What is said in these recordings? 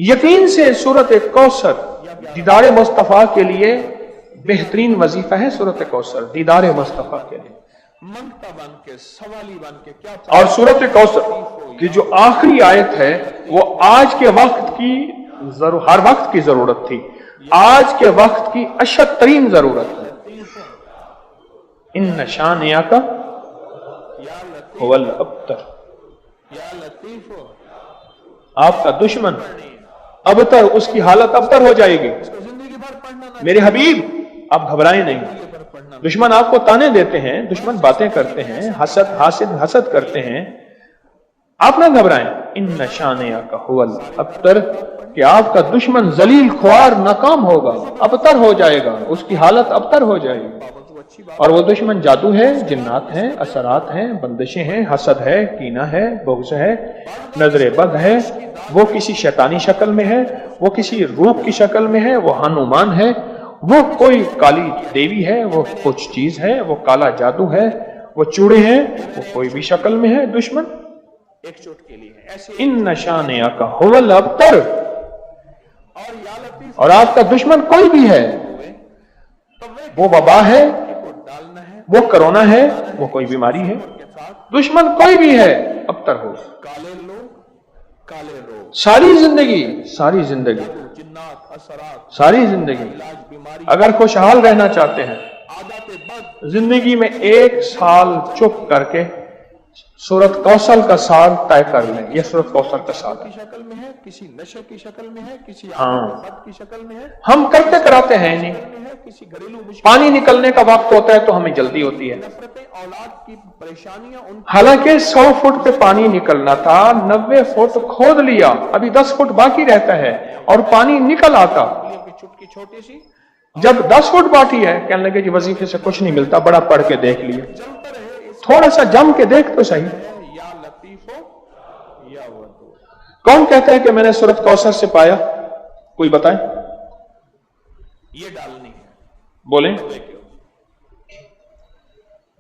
یقین سے سورت کوثر دیدار مصطفیٰ کے لیے بہترین وظیفہ ہے. سورت کوثر دیدار مصطفیٰ کے لیے منگتا بن کے، سوالی بن کے کیا اور سورت کوثر کی جو آخری آیت ہے وہ آج کے وقت کی ہر وقت کی ضرورت تھی، آج کے وقت کی اشد ترین ضرورت ہے. ان شانئک هو الابتر، یا لطیف ہو، آپ کا دشمن ابتر، اس کی حالت ابتر ہو جائے گی. زندگی بھر پڑھنا نہ میرے حبیب آپ گھبرائیں نہیں. دشمن آپ کو تانے دیتے ہیں، دشمن باتیں کرتے ہیں، حسد کرتے ہیں، آپ نہ گھبرائیں. ان شانئک هو الابتر، کہ آپ کا دشمن ذلیل خوار ناکام ہوگا، ابتر ہو جائے گا، اس کی حالت ابتر ہو جائے گی. اور وہ دشمن جادو ہے، جنات ہیں، اثرات ہیں، بندشیں ہیں، حسد ہے، کینہ ہے، بغض ہے، نظر بد ہے، وہ کسی شیطانی شکل میں ہے، وہ کسی روح کی شکل میں ہے، وہ ہنومان ہے، وہ کوئی کالی دیوی ہے، وہ کچھ چیز ہے، وہ کالا جادو ہے، وہ چوڑے ہیں، وہ کوئی بھی شکل میں ہے. دشمن ایک چوٹ کے لیے ایسے ان شانئک هو الابتر، اور یا لطیف اور آپ کا دشمن کوئی بھی ہے، وہ وبا ہے، ڈالنا ہے وہ کرونا ہے، وہ کوئی بیماری ہے، کے ساتھ. دشمن کوئی بھی ہے ابتر ہو. کالے لوگ، کالے روگ، ساری زندگی جنات، اثرات، ساری زندگی علاج بیماری، اگر خوشحال رہنا چاہتے ہیں، عادت بد، زندگی میں 1 سال چپ کر کے سورت کوثر کا سال طے کر لیں. یہ سورت کوثر کا سال ہے. کی شکل میں ہے، کسی نشے کی شکل میں ہے، کسی ہاں. عادت بد کی شکل میں ہے، ہم کرتے کراتے ہیں نہیں. کسی گھریلو مشکل، پانی نکلنے کا وقت ہوتا ہے تو ہمیں جلدی ہوتی ہے، نفرتیں، اولاد کی پریشانیاں، ان حالانکہ 100 فٹ پہ پانی نکلنا تھا، 90 فٹ کھود لیا، ابھی 10 فٹ باقی رہتا ہے اور پانی نکل آتا. کی چٹکی چھوٹی سی جب 10 فٹ باقی ہے کہنے لگے جی وظیفے سے کچھ نہیں ملتا، بڑا پڑھ کے دیکھ لیا. جلتا رہے، اس تھوڑا سا جم کے دیکھ تو صحیح. یا لطیف ہو یا ودود. کون کہتا ہے کہ میں نے سورت کوثر سے پایا؟ کوئی بتائیں، یہ ڈالنی ہے بولیں.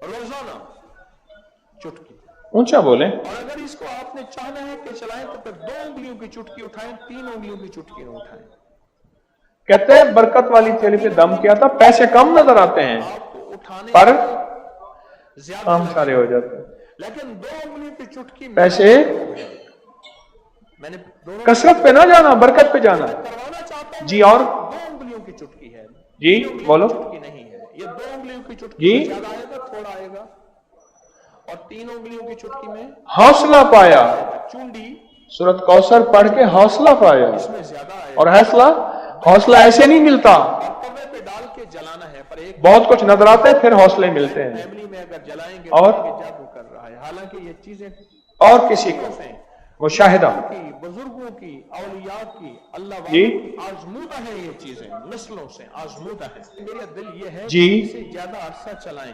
روزانہ چٹکی. اونچا بولیں. اور اگر اس کو آپ نے چاہنا ہے کہ چلائیں تو پھر 2 انگلیوں کی چٹکی اٹھائیں، 3 انگلیوں کی چٹکی نہ اٹھائیں. کہتے ہیں برکت والی تھیلی پہ دم کیا تھا، پیسے کم نظر آتے ہیں آپ کو اٹھانے پر زیادہ کام سارے ہو جاتے ہیں. لیکن 2 انگلیوں کی چٹکی پیسے میں نے دونوں کثرت پہ نہ جانا، برکت پہ جانا. کروانا چاہتا ہوں. جی اور 2 انگلیوں کی چٹکی ہے، جی بولو. چٹکی نہیں ہے. یہ 2 انگلیوں کی چٹکی جی. میں زیادہ آئے گا، تھوڑا آئے گا. اور 3 انگلیوں کی چٹکی میں حوصلہ پایا، چونڈی سورت کوثر پڑھ کے حوصلہ پایا. میں زیادہ آئے اور حوصلہ ایسے نہیں ملتا، گا. توے پہ ڈال کے جلانا ہے. پر ایک بہت کچھ نظر آتا ہے پھر حوصلے ملتے ہیں. فیملی میں اگر جلائیں گے اور تو یہ جادو کر رہا ہے. حالانکہ یہ چیزیں اور کسی کو مشاہدہ کی، بزرگوں کی، اولیاء کی، اللہ جی. والوں کی آزمودہ ہے. یہ چیزیں نسلوں سے آزمودہ ہے. میرا دل یہ ہے جی. کہ اسے زیادہ عرصہ چلائیں.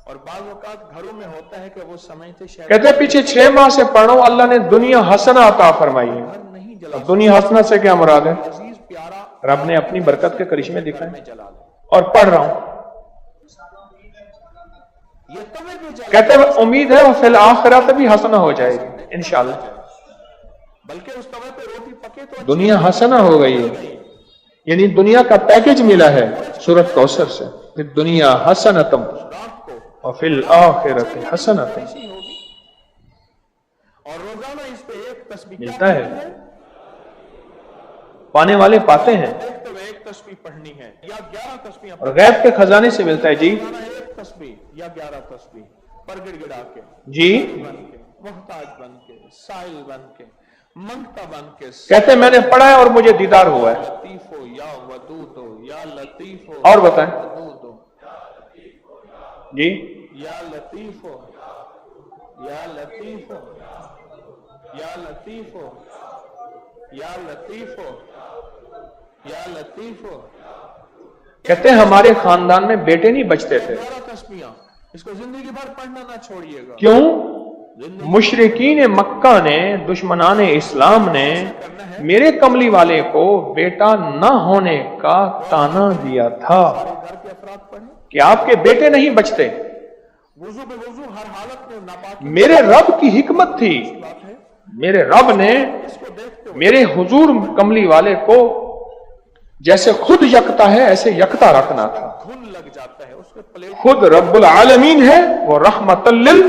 اور بعض اوقات گھروں میں ہوتا ہے کہ وہ سمجھتے شاید کہتے ہیں پیچھے 6 ماہ سے پڑھو اللہ نے دنیا حسنہ عطا فرمائی ہے. گھر نہیں جلا اب دنیا حسنہ سے کیا مراد ہے؟ عزیز پیارا رب نے اپنی برکت کے کرشمے دکھائے. میں جلا لو. اور پڑھ رہا ہوں، یہ توے پہ جلا کہتے ہیں امید ہے وہ فی الآخرت بھی حسنہ ہو جائے گی انشاءاللہ. بلکہ اس توے پہ روٹی پکے تو دنیا حسنہ ہو گئی ہے، یعنی دنیا کا پیکج ملا ہے سورت کوثر سے. پھر دنیا حسنتم رات کو وفی الآخرت حسنتم ایسی ہوگی. اور روزانہ اس پہ ایک تسبیح ملتا ہے، پانے والے پاتے ہیں. ایک تو ایک تسبیح پڑھنی ہے یا 11 تسبیح اور غیب کے خزانے سے ملتا ہے. جی ایک تسبیح یا 11 تسبیح پر گڑ گڑا کے، جی. بن کے، محتاج بن کے، سائل بن کے، منگتا بن کے، کہتے ہیں میں نے پڑھا ہے اور مجھے دیدار ہوا ہے. لطیف ہو یا ودود ہو، یا لطیف ہو اور بتائیں. ودود ہو، جی یا لطیف ہو، یا لطیف ہو، یا لطیف ہو، یا لطیف ہو، یا لطیف ہو. کہتے ہیں ہمارے خاندان میں بیٹے نہیں بچتے تھے. 11 تسبیحاں اس کو زندگی بھر پڑھنا نہ چھوڑیے گا. کیوں؟ مشرکین مکہ نے، دشمنان اسلام نے میرے کملی والے کو بیٹا نہ ہونے کا تانا دیا تھا گھر کے افراد پڑھیں. کہ آپ کے بیٹے نہیں بچتے. وضو بے وضو ہر حالت میں ناپاکی میرے رب کی حکمت تھی، بات ہے. میرے رب نے اس کو دیکھتے मेरे हुजूर कमली वाले को जैसे खुद यकता है ऐसे यकता रखना था। घुन लग जाता है उसके प्लेट। खुद रब्बुल आलमीन है, वो रहमतल लिल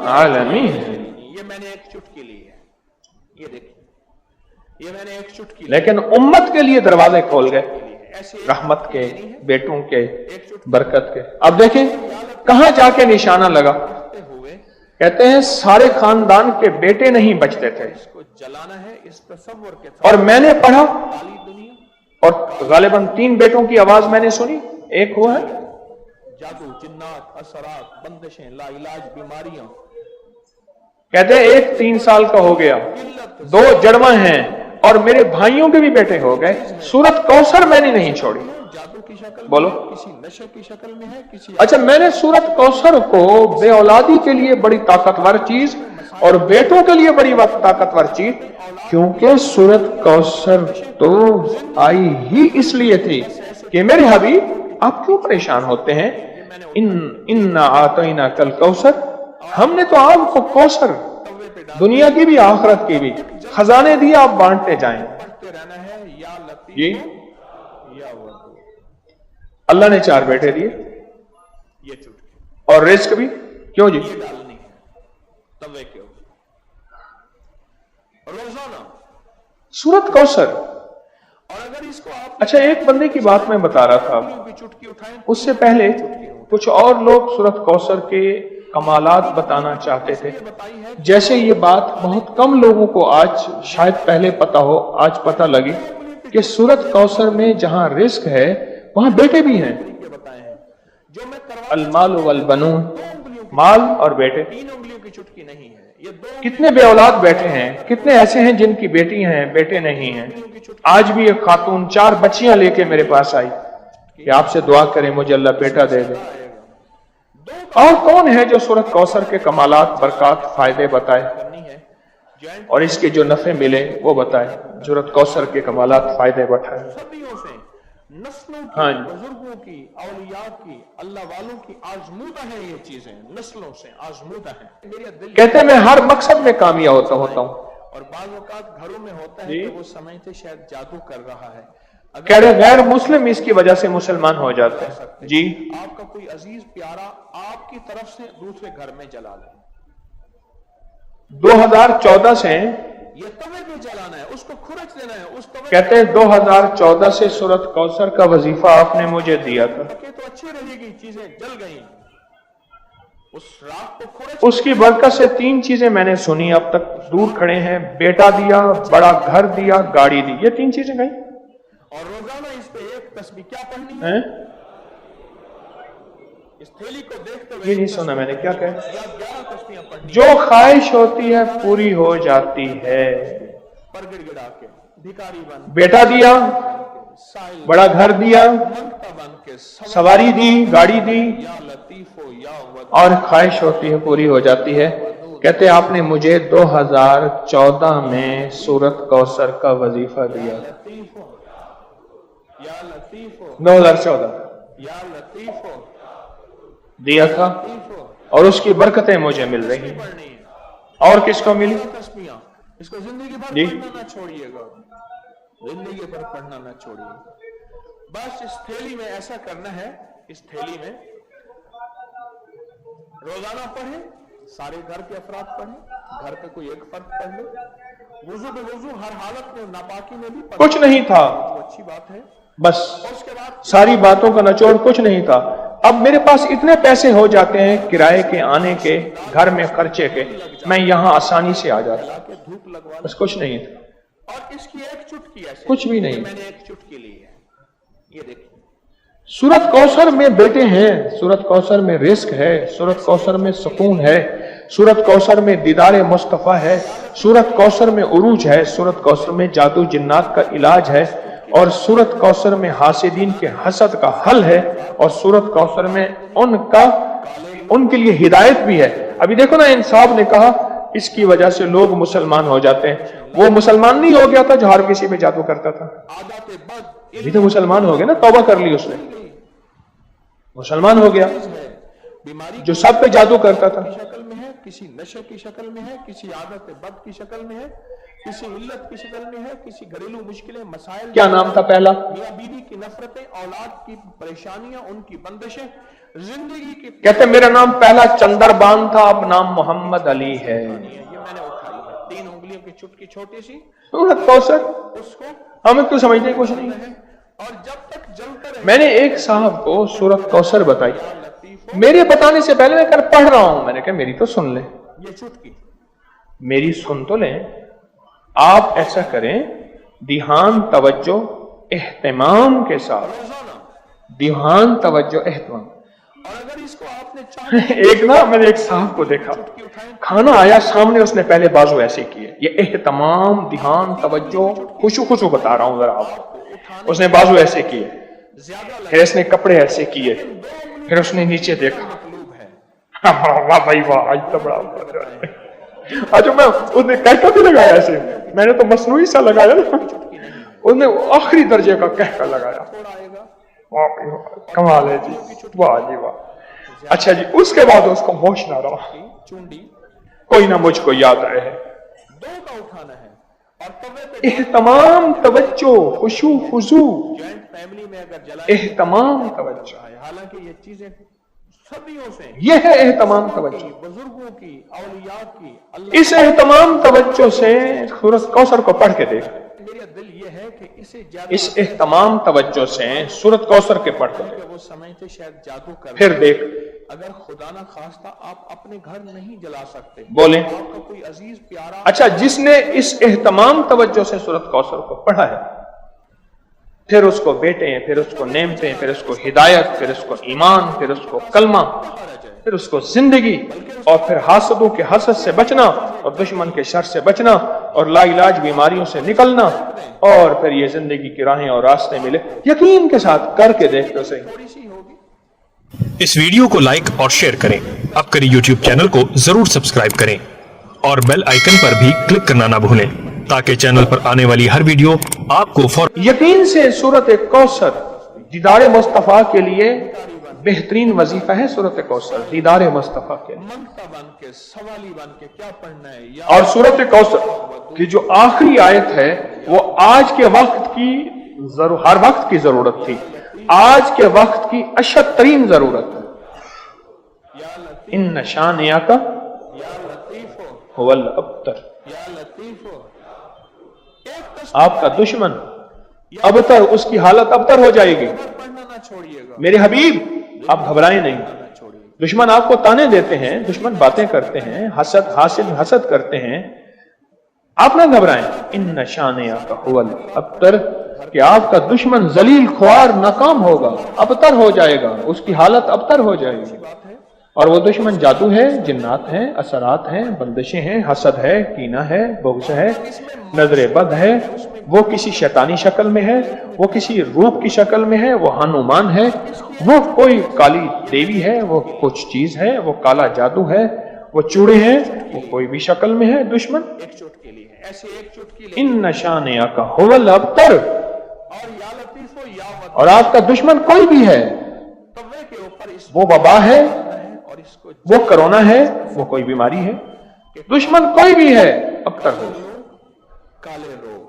आलमीन है। ये मैंने एक चुटकी ली है, ये देखिए, ये मैंने एक चुटकी ली लेकिन उम्मत के लिए दरवाजे खोल गए, है। ऐसे रहमत के, बेटों के, बरकत के। अब देखें कहां जाके निशाना लगा। करते हुए कहते हैं सारे खानदान के बेटे नहीं बचते थे। इसको जलाना है, इस तसव्वुर के साथ और मैंने पढ़ा काली दुनिया, और गालिबन 3 बेटों की आवाज मैंने सुनी। एक हुआ है जादू, जिन्नात, असरात, बंदिशें, लाइलाज बीमारियां, कहते हैं एक 3 साल का हो गया, 2 जड़वा हैं और मेरे भाइयों के भी बेटे हो गए। सूरत कौसर मैंने नहीं छोड़ी। जादू की शक्ल बोलो। में, किसी नशे की शक्ल में है, किसी अच्छा, मैंने सूरत कौसर को बेऔलादी के लिए बड़ी ताकतवर चीज और बेटों के लिए बड़ी ताकतवर चीज, क्योंकि सूरत कौसर तो आई ही इसलिए थी कि मेरे हबीब आप क्यों परेशान होते हैं। इन्ना आतैना कल कौसर, हमने तो आपको कौसर दुनिया की भी आखिरत की भी खजाने दिए, आप बांटते जाएं। पढ़ते रहना है, या लतीफ जी या वदूद। अल्लाह ने 4 बेटे दिए ये चुटकी और रिस्क भी क्यों जी, ये डालनी है तवे के ऊपर रोजाना। सूरत कौसर। और अगर इसको आप अच्छा, एक बंदे की बात मैं बता रहा था, की चुटकी उठाएं, उससे पहले कुछ और लोग सूरत कौसर के कमालात बताना चाहते थे। बताई है जैसे ये बात बहुत कम लोगों को आज शायद पहले पता हो, आज पता लगी कि सूरत कौसर में जहां रिस्क है वहां बेटे भी हैं। तरीके बताए हैं जो मैं करवा। अलमाल वल बनून, माल और बेटे। 3 उंगलियों की चुटकी नहीं है, ये 2 कितने बेऔलाद बैठे हैं, कितने ऐसे हैं जिनकी बेटी हैं बेटे नहीं हैं। आज भी एक खातून 4 बच्चियां लेके मेरे पास आई कि आपसे दुआ करें मुझे अल्लाह बेटा दे दे। और कौन है जो सूरत कौसर के कमालात, बरकत, फायदे बताए करनी है जॉइंट और इसके जो नफे मिले वो बताए। सूरत कौसर के कमालात, फायदे बताए। सदियों से, नस्लों की, हाँ जी। बुजुर्गों की, औलिया की, अल्लाह वालों की आजमूदा है ये चीजें, नस्लों से आजमूदा है। मेरा दिल कहते हैं मैं हर मकसद में कामयाब होता हूँ। और बाज़ औक़ात घरों में होता है जी। कि वो समझते शायद जादू कर रहा है। अगर कह रहे गैर मुस्लिम इसकी वजह से मुसलमान हो जाते हैं। जी, आपका कोई अजीज प्यारा आपकी तरफ से दूसरे घर में जला ले, 2014 से ये तवे पे जलाना है, उसको खुरच देना है, उस तवे कहते हैं 2014 से सूरत कौसर का वजीफा आपने मुझे दिया था। के तो अच्छी रहेगी, चीजें जल गई, उस राख को खुरच उसकी बरकत से 3 चीजें मैंने सुनी, अब तक दूर खड़े हैं। बेटा दिया, बड़ा घर दिया, गाड़ी दी, ये 3 चीजें गई और रोजाना इस पे एक तस्बीह क्या पढ़नी है, हैं। इस थैली को देखते हुए ये नहीं सुना मैंने, क्या कहा। या 11 तस्बीहें पढ़नी जो ख्वाहिश होती है पूरी हो जाती है। पर गिड़गिड़ा के, भिखारी बन, बेटा दिया, साइल बड़ा घर दिया, मंगता बन के, सवारी दी, गाड़ी दी, या लतीफो या वद, और ख्वाहिश होती है पूरी हो जाती है। कहते आपने मुझे 2014 में सूरत कौसर का वजीफा दिया। लतीफो या लतीफो 2014 या लतीफो दिया था लतीफो और उसकी बरकतें मुझे मिल रही हैं। पढ़नी है। और किसको मिली तस्बीहां, इसको जिंदगी भर जी। पढ़ना ना छोड़िएगा, जिंदगी भर पढ़ना ना छोड़िए। बस इस थैली में ऐसा करना है, इस थैली में रोजाना पढ़े, सारे घर के अफराद पढ़े, घर का कोई एक फर्द पढ़ ले, वुजू बेवुजू हर हालत में, नापाकी में भी पढ़े, कुछ नहीं था, तो अच्छी बात है। बस और उसके बाद सारी बातों का निचोड़ कुछ नहीं था। अब मेरे पास इतने पैसे हो जाते हैं किराए के, आने के, घर में खर्चे के, मैं यहाँ आसानी से आ जाता, लाके धूप लगवा बस कुछ नहीं था, ले। और इसकी एक चुटकी ऐसे, कुछ भी नहीं। मैंने एक चुटकी ली है, ये देखिए, सूरत कौसर में बेटे हैं, सूरत कौसर में रिस्क है, सूरत कौसर में सुकून है, सूरत कौसर में दीदार मुस्तफा है, सूरत कौसर में उरूज है, सूरत कौसर में जादू जिन्नात का इलाज है, और सूरत कौसर में हासिदीन के हसद का हल है, और सूरत कौसर में उनके लिए हिदायत भी है। अभी देखो ना, इंसाफ ने कहा इसकी वजह से लोग मुसलमान हो जाते हैं। वो मुसलमान नहीं हो गया था जो हर किसी पे जादू करता था, आदत बद अभी तो मुसलमान हो गया ना, तौबा कर ली उसने, मुसलमान हो गया। है, बीमारी जो सब पे जादू करता था, शक्ल में है, किसी नशे की शक्ल में है, किसी आदत बद की शक्ल में है, किसी इल्लत की शक्ल में है, किसी घरेलू मुश्किलें मसाइल। क्या नाम था पहला? मियां बीवी की नफरतें, औलाद की परेशानियां, उनकी बंदिशें, जिंदगी की। कहते मेरा नाम पहला चंद्रबान था, अब नाम मोहम्मद अली है। ये मैंने उठाई है, 3 उंगलियों की चुटकी छोटी सी, सूरत कौसर उसको हमें क्यों समझते कुछ नहीं। और जब तक जलते रहे। मैंने एक साहब को सूरत कौसर बताई, मेरे बताने से पहले मैं कर पढ़ रहा हूं, मैंने कहा मेरी तो सुन ले, ये चुटकी मेरी सुन तो लें। आप ऐसा करें, ध्यान तवज्जो एहतमाम के साथ, रोजाना, ध्यान तवज्जो एहतमाम। और अगर इसको आपने एक ना मैंने एक साहब को देखा, चुटकी उठाई, खाना आया सामने, उसने पहले बाजू ऐसे किए, ये एहतमाम ध्यान तवज्जो खुशू खुशू बता रहा हूं जरा आपको। उसने बाजू ऐसे किए, ज्यादा फिर उसने कपड़े ऐसे किए, फिर उसने नीचे देखा, मकलूब है। वाह भाई वाह, आज तो बड़ा आज मैं उसने कहका भी लगाया ऐसे, मैंने तो मसनूई सा लगाया ना, उसने आखिरी दर्जे का कहका लगाया। थोड़ा आएगा, वाह भाई वाह, कमाल है जी, वाह जी वाह। अच्छा जी, उसके बाद उसको होश ना रहा, चुंडी कोई ना मुझको याद रहे, 2 का उठाना है, और तवे पे एहतमाम तवज्जो खुशू खुशू, जॉइंट फैमिली में अगर जला एहतमाम तवज्जो, हालांकि ये चीजें सदियों से ये है एहतमाम तवज्जो। बुजुर्गों की, औलिया की, अल्लाह, इस एहतमाम तवज्जो से सूरत कौसर को पढ़ के देख, मेरा दिल ये है कि इसे ज्यादा इस एहतमाम तवज्जो से सूरत कौसर के पढ़ के देख, वो समझते शायद जादू कर, फिर देख। अगर खुदा ना खास्ता आप अपने घर नहीं जला सकते, बोले आपका कोई अजीज प्यारा, अच्छा, जिसने इस एहतमाम तवज्जो से सूरत कौसर को पढ़ा है, फिर उसको बेटे, फिर उसको नेमते, फिर उसको हिदायत, फिर उसको ईमान, फिर उसको कलमा, फिर उसको जिंदगी, और फिर हासदों के हसद से बचना, और दुश्मन के शर से बचना, और लाइलाज बीमारियों से निकलना, और फिर ये जिंदगी की राहें और रास्ते मिले। यकीन के साथ करके देख तो सही। थोड़ी सी होगी। इस वीडियो को लाइक और शेयर करें। अपकरी यूट्यूब चैनल को जरूर सब्सक्राइब करें और बेल आइकन पर भी क्लिक करना ना भूलें, ताकि चैनल पर आने वाली हर वीडियो आपको फौरन। यकीन से सूरत कौसर दीदार मुस्तफा के लिए बेहतरीन वजीफा है। सूरत कौसर दीदार मुस्तफा के लिए, मंगता बन के, सवाली बन के क्या पढ़ना है, या और सूरत कौसर की जो आखिरी आयत है वो आज के वक्त की हर वक्त की जरूरत थी, आज के वक्त की अशद तरीन जरूरत है। या लतीफ, इन नशानिया का या लतीफ हो, हुवल अबतर, या लतीफ हो, एक आपका दुश्मन अबतर, उसकी हालत अबतर हो जाएगी। पढ़ना ना छोड़िएगा, मेरे हबीब आप घबराएं नहीं। ना छोड़िए। दुश्मन आपको ताने देते हैं, दुश्मन बातें करते हैं, हसद हासिद हसद करते हैं, आप ना घबराएं। इन नशानिया का हुवल अबतर, कि आपका दुश्मन जलील ख्वार नाकाम होगा, अबतर हो जाएगा, उसकी हालत अबतर हो जाएगी। और वो दुश्मन जादू है, जिन्नात हैं, असरात हैं, बंदिशें हैं, हसद है, कीना है, बुग़्ज़ है, नजर बद है, वो किसी शैतानी शक्ल में है, वो किसी रूप की शक्ल में है, वो हनुमान है, वो कोई काली देवी है, वो कुछ चीज है, वो काला जादू है, वो चूड़े हैं, वो कोई भी शक्ल में है दुश्मन। एक चुटकी ली है, ऐसे एक चुटकी ली, इन नशानिया का हुवल अबतर, और या लतीफ हो, या वत, और आपका दुश्मन कोई भी है, तवे के ऊपर इस वो वबा है, और इसको वो कोरोना है, वो कोई बीमारी है, दुश्मन कोई भी है, अबतर हो। काले रोग,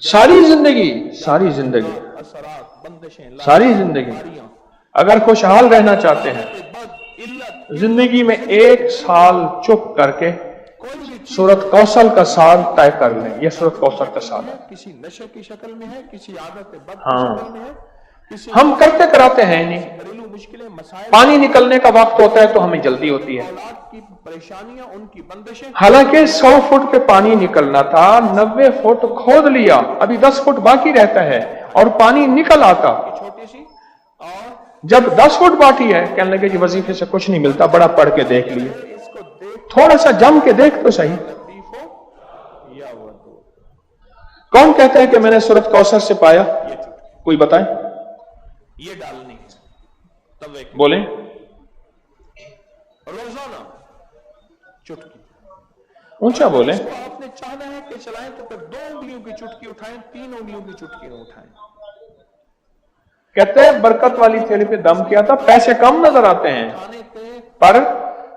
सारी जिंदगी, सारी जिंदगी, असरात, बंदिशें, सारी जिंदगी अगर खुशहाल रहना चाहते हैं, बद, इल्लत, जिंदगी में 1 साल चुप करके कोई भी चीज सूरत कौसर का साल तय कर लें। यह सूरत कौसर का साल है। किसी नशे की शक्ल में है, किसी आदत बद की हाँ। शक्ल में है, किसी हम करते कराते हैं नहीं। घरेलू मुश्किलें, मसाइल, पानी निकलने का वक्त होता है तो हमें जल्दी होती है, औलाद की परेशानियां, उनकी बंदिशें, हालांकि 100 फुट पे पानी निकलना था, 90 फुट खोद लिया, अभी 10 फुट बाकी रहता है और पानी निकल आता। छोटी सी, और जब 10 फुट बाकी है, कहने लगे जी वजीफे से कुछ नहीं मिलता, बड़ा पढ़ के देख लिए, इसको देख थोड़ा सा जम के देख तो सही। लतीफ हो या वदूद, कौन कहता है कि मैंने सूरत कौसर से पाया? ये चुटकी, कोई बताए, ये डालनी है तवे के, बोले। रोजाना चुटकी, ऊंचा बोले। इसको आपने चाहना है कि चलाएं तो फिर 2 उंगलियों की चुटकी उठाएं, 3 उंगलियों की चुटकी न उठाएं। कहते हैं बरकत वाली थैली पे दम किया था, पैसे कम नजर आते हैं खाने पे पर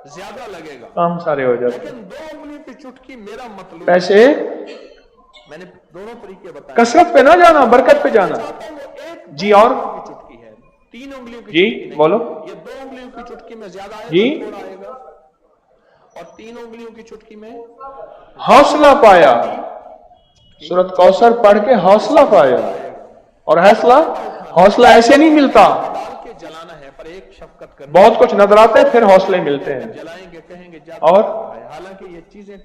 ज्यादा लगेगा, काम सारे हो जाते। लेकिन 2 उंगलियों की चुटकी मेरा मतलब पैसे मैंने दोनों तरीके बताए। कसरत पे ना जाना, बरकत पे जाना। चाहता हूं वो एक जी और की चुटकी है, 3 उंगलियों की जी चुटकी नहीं। बोलो ये 2 उंगलियों की चुटकी में ज्यादा आएगा, जी। थोड़ा आएगा, और 3 उंगलियों की चुटकी में हौसला पाया, सूरत कौसर पढ़ के हौसला पाया। और हौसला ऐसे नहीं मिलता, डाल के जलाना है, पर एक शफकत करनी, बहुत कुछ नजर आते हैं फिर हौसले मिलते हैं। जलाएंगे कहेंगे और हालांकि ये चीजें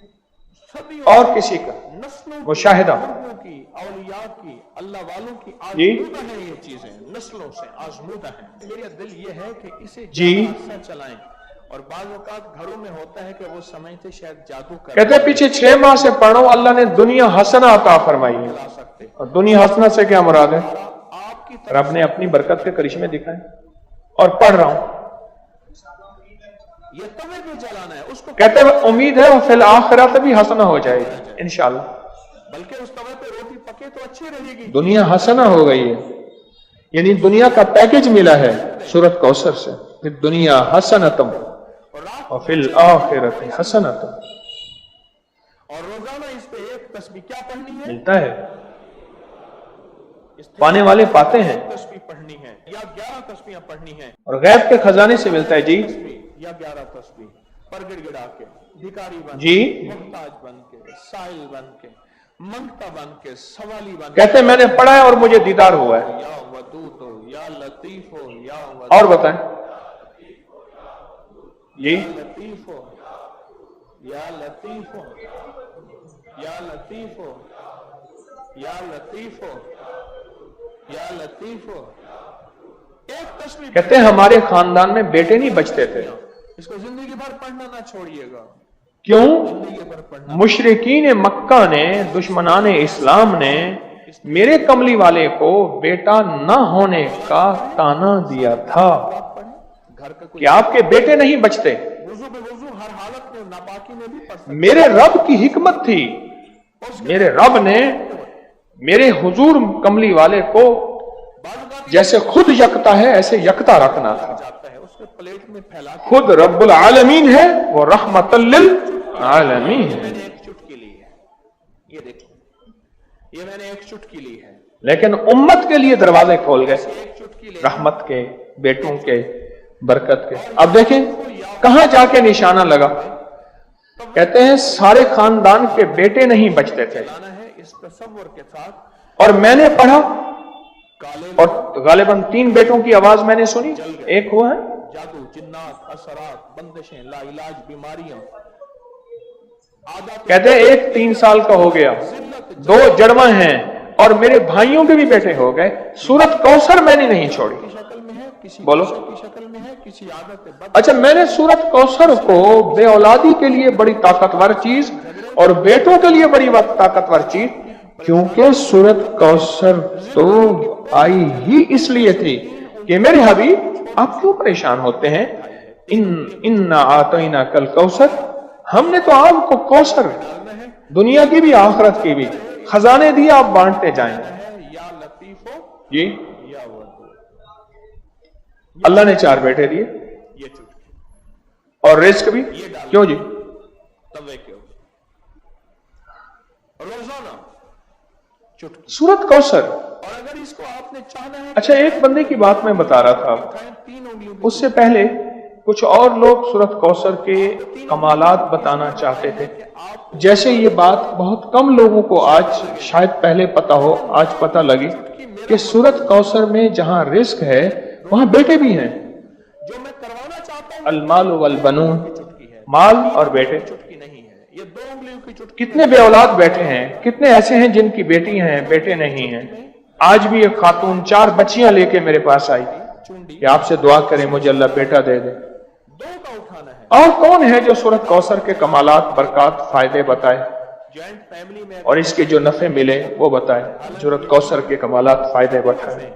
सदी और किसी का नस्लों मुशाहिदा बुजुर्गों की, औलिया की, अल्लाह वालों की जी। आजमूदा है, ये चीजें नस्लों से आजमूदा है। मेरा दिल ये है कि इसे जी। ज्यादा अच्छा चलाएं। और बाज़ औक़ात घरों में होता है कि वो समझते शायद जादू कर कहते हैं पीछे 6 माह से पढ़ रहा हूं, अल्लाह ने दुनिया हसना अता फरमाई है। ला सकते, और दुनिया हसना से क्या मुराद है? आपकी तरफ रब ने अपनी बरकत के करिश्मे दिखाए। और पढ़ रहा हूं, ये तवे पे जलाना है उसको, कहते हैं उम्मीद है वो फिल आखिरत भी हसना हो जाएगी इंशाल्लाह। बल्कि उस तवे पे रोटी पके तो अच्छी रहेगी। दुनिया हसना हो गई है, यानी दुनिया का पैकेज मिला है सूरत कौसर से, फिर दुनिया हसनतम और रात और फिल आखिरत हसनतम और रोजाना इस पे एक तस्बीह क्या पढ़नी है, मिलता है। पाने वाले पाते हैं, तस्बीह पढ़नी है या 11 तस्बीहें पढ़नी है, और गैब के खजाने से मिलता है जी। या 11 तस्बीह पर गिड़गिड़ा के, भिखारी बन जी। के, मुहताज बन के, साइल बन के, मंगता बन के, सवाली बन के, कहते हैं मैंने पढ़ा है और मुझे दीदार हुआ है। या वदूद हो, या लतीफ हो, या और बताएं जी। लतीफ हो, या लतीफ हो, या लतीफ हो, या लतीफ हो, या लतीफ हो। एक तस्बीह कहते हैं हमारे खानदान में बेटे नहीं बचते थे। इसको जिंदगी भर पढ़ना ना छोड़िएगा, क्यों? जिंदगी भर पढ़ना। मुशरिकीन मक्का ने, दुश्मनान इस्लाम ने मेरे कमली वाले को बेटा न होने का ताना दिया था आप पढ़ें, घर का कोई कि आपके बेटे नहीं बचते। वुजू बेवुजू हर हालत में नापाकी में भी पढ़ सकते। मेरे रब की हिकमत थी, मेरे रब ने मेरे हुजूर कमली वाले को जैसे खुद यकता है ऐसे यकता रखना था। जाता है उसको प्लेट में फैला के। खुद रब्बुल आलमीन है, वो रहमतल लिल आलमीन है। मैंने एक चुटकी ली है, ये देखो, ये मैंने एक चुटकी ली है, लेकिन उम्मत के लिए दरवाजे खोल गए, एक चुटकी ले रहमत के, बेटों के, बरकत के। अब देखें कहां जाके निशाना लगा। कहते हैं सारे खानदान के बेटे नहीं बचते थे। लाना है इस तसव्वुर के साथ। और मैंने पढ़ा काले और गालिबन 3 बेटों की आवाज मैंने सुनी। एक हुआ है, जादू, जिन्नात, असरात, बंदिशें, लाइलाज बीमारियां, आदत, कहते हैं एक 3 साल का हो गया, 2 जड़वा हैं और मेरे भाइयों के भी बेटे हो गए। सूरत कौसर मैंने नहीं छोड़ी। की शक्ल में है, किसी बोलो। नशे की शक्ल में है, किसी आदत बद। अच्छा, मैंने सूरत कौसर को बे औलादी के लिए बड़ी ताकतवर चीज और बेटों के लिए बड़ी ताकतवर चीज, क्योंकि सूरत कौसर तो आई ही इसलिए थी कि मेरे हबीब आप क्यों परेशान होते हैं। इन्ना आतैना कल कौसर, हमने तो आपको कौसर दुनिया की भी आखिरत की भी खजाने दिए, आप बांटते जाएं। या लतीफो जी, या वदूद। अल्लाह ने 4 बेटे दिए ये चुटकी और रिस्क भी। क्यों जी? तवे के ऊपर रोजाना चुटकी। सूरत कौसर। और अगर इसको आपने चाहना है, अच्छा, एक बंदे की बात मैं बता रहा था, 3 उंगलियों की उससे पहले कुछ और लोग सूरत कौसर के कमालात बताना चाहते थे। जैसे ये बात बहुत कम लोगों को आज शायद पहले पता हो, आज पता लगी कि सूरत कौसर में जहां रिस्क है वहां बेटे भी हैं। जो मैं करवाना चाहता हूं अलमाल वल बनून, चुटकी है, माल और बेटे। चुटकी नहीं है, ये 2 उंगलियों की चुटकी। कितने बे औलाद बैठे हैं, कितने ऐसे हैं जिनकी बेटी हैं बेटे नहीं हैं। आज भी एक खातून 4 बच्चियां लेके मेरे पास आई चुंडी कि आपसे दुआ करें मुझे अल्लाह बेटा दे दे। 2 का उठाना है। और कौन है जो सूरत कौसर के कमालात, बरकत, फायदे बताए जॉइंट फैमिली में और इसके जो नफे मिले वो बताए। सूरत कौसर के कमालात, फायदे बताए।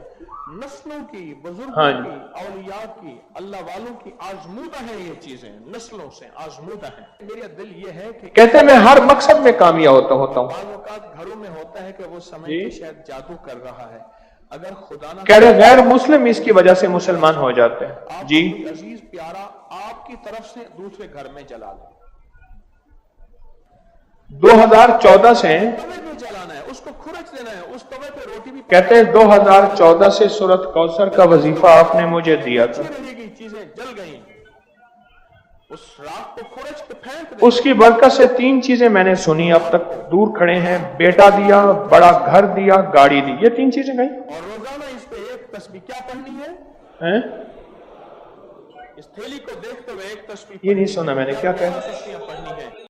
नस्लों की, बुजुर्गों हाँ की, औलिया की, अल्लाह वालों की आजमूदा है ये चीजें, नस्लों से आजमूदा है। मेरा दिल ये है कि कहते हैं मैं हर मकसद में कामयाब होता हूँ। बाज़ औक़ात घरों में होता है कि वो समय जी। के शायद जादू कर रहा है, अगर खुदा ना कह रहे गैर मुस्लिम इसकी वजह से मुसलमान हो जाते हैं। आप जी कोई अजीज प्यारा आपकी तरफ से दूसरे घर में जला ले, 2014 से तवे में जलाना है, उसको खुरच देना है, उस तवे पे रोटी भी कहते हैं 2014 से सूरत कौसर का वजीफा आपने मुझे दिया था, पकती रहेगी, चीजें जल गई, उस राख को खुरच के फेंक दे। उसकी बरकत से 3 चीजें मैंने सुनी, अब तक दूर खड़े हैं, बेटा दिया, बड़ा घर दिया, गाड़ी दी, ये 3 चीजें गई और रोजाना इस पे एक तस्बीह क्या पढ़नी है, हैं? इस थैली को देखते हुए एक तस्बीह ये नहीं सुना मैंने, क्या कहा? तस्बीह पढ़नी है।